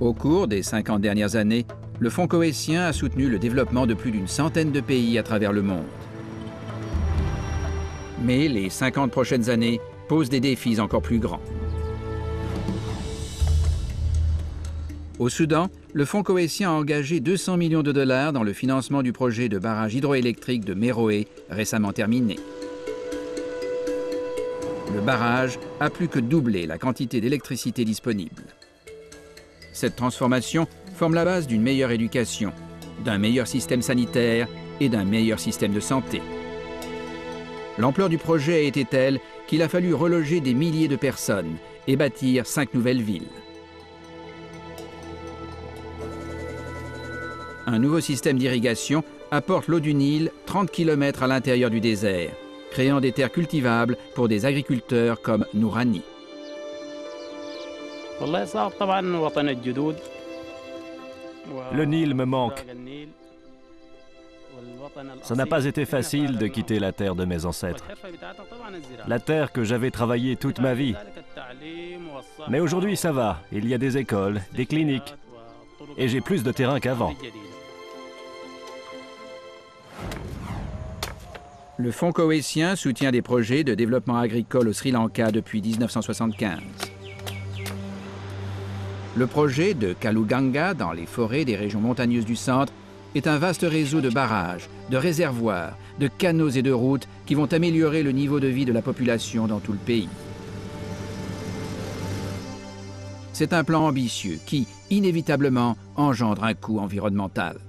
Au cours des 50 dernières années, le Fonds koweïtien a soutenu le développement de plus d'une centaine de pays à travers le monde. Mais les 50 prochaines années posent des défis encore plus grands. Au Soudan, le Fonds koweïtien a engagé 200 millions de dollars dans le financement du projet de barrage hydroélectrique de Méroé, récemment terminé. Le barrage a plus que doublé la quantité d'électricité disponible. Cette transformation forme la base d'une meilleure éducation, d'un meilleur système sanitaire et d'un meilleur système de santé. L'ampleur du projet a été telle qu'il a fallu reloger des milliers de personnes et bâtir 5 nouvelles villes. Un nouveau système d'irrigation apporte l'eau du Nil 30 km à l'intérieur du désert, créant des terres cultivables pour des agriculteurs comme Nourani. Le Nil me manque. Ça n'a pas été facile de quitter la terre de mes ancêtres. La terre que j'avais travaillée toute ma vie. Mais aujourd'hui, ça va. Il y a des écoles, des cliniques. Et j'ai plus de terrain qu'avant. Le Fonds koweïtien soutient des projets de développement agricole au Sri Lanka depuis 1975. Le projet de Kaluganga, dans les forêts des régions montagneuses du centre, est un vaste réseau de barrages, de réservoirs, de canaux et de routes qui vont améliorer le niveau de vie de la population dans tout le pays. C'est un plan ambitieux qui, inévitablement, engendre un coût environnemental.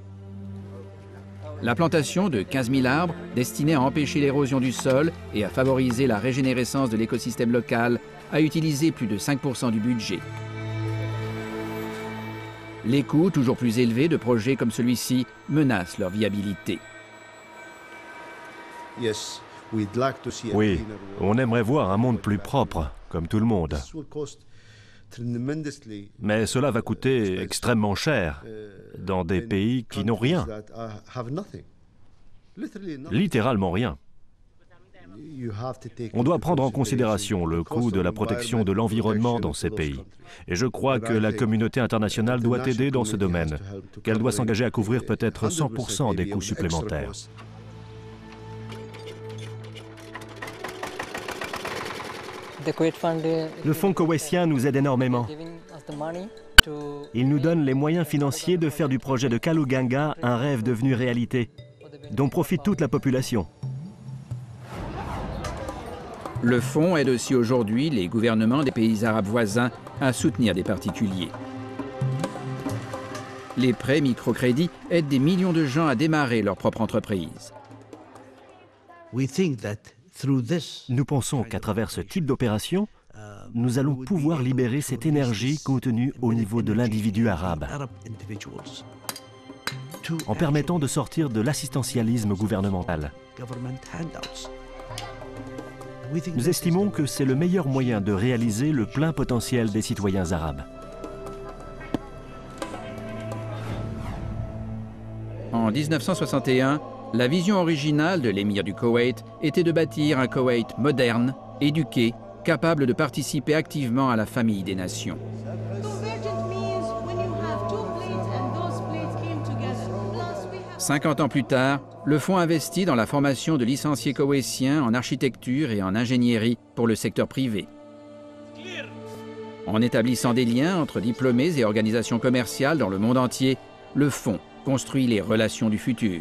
La plantation de 15 000 arbres, destinée à empêcher l'érosion du sol et à favoriser la régénérescence de l'écosystème local, a utilisé plus de 5% du budget. Les coûts toujours plus élevés de projets comme celui-ci menacent leur viabilité. Oui, on aimerait voir un monde plus propre, comme tout le monde. Mais cela va coûter extrêmement cher dans des pays qui n'ont rien. Littéralement rien. On doit prendre en considération le coût de la protection de l'environnement dans ces pays. Et je crois que la communauté internationale doit aider dans ce domaine, qu'elle doit s'engager à couvrir peut-être 100% des coûts supplémentaires. Le Fonds koweïtien nous aide énormément. Il nous donne les moyens financiers de faire du projet de Kaluganga un rêve devenu réalité, dont profite toute la population. Le fonds aide aussi aujourd'hui les gouvernements des pays arabes voisins à soutenir des particuliers. Les prêts microcrédits aident des millions de gens à démarrer leur propre entreprise. Nous pensons qu'à travers ce type d'opération, nous allons pouvoir libérer cette énergie contenue au niveau de l'individu arabe, en permettant de sortir de l'assistantialisme gouvernemental. Nous estimons que c'est le meilleur moyen de réaliser le plein potentiel des citoyens arabes. En 1961, la vision originale de l'émir du Koweït était de bâtir un Koweït moderne, éduqué, capable de participer activement à la famille des nations. 50 ans plus tard, le fonds investit dans la formation de licenciés koweïtiens en architecture et en ingénierie pour le secteur privé. En établissant des liens entre diplômés et organisations commerciales dans le monde entier, le fonds construit les relations du futur.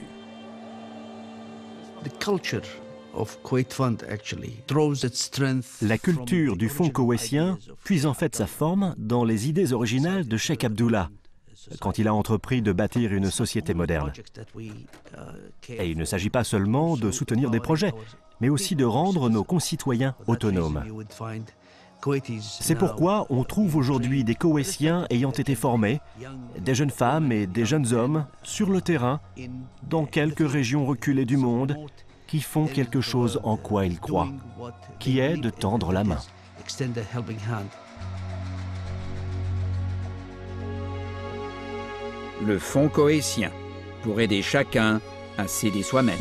La culture du Fonds koweïtien puise en fait sa forme dans les idées originales de Cheikh Abdullah, quand il a entrepris de bâtir une société moderne. Et il ne s'agit pas seulement de soutenir des projets, mais aussi de rendre nos concitoyens autonomes. C'est pourquoi on trouve aujourd'hui des Koweïtiens ayant été formés, des jeunes femmes et des jeunes hommes sur le terrain, dans quelques régions reculées du monde, qui font quelque chose en quoi ils croient, qui est de tendre la main. Le Fonds koweïtien, pour aider chacun à s'aider soi-même.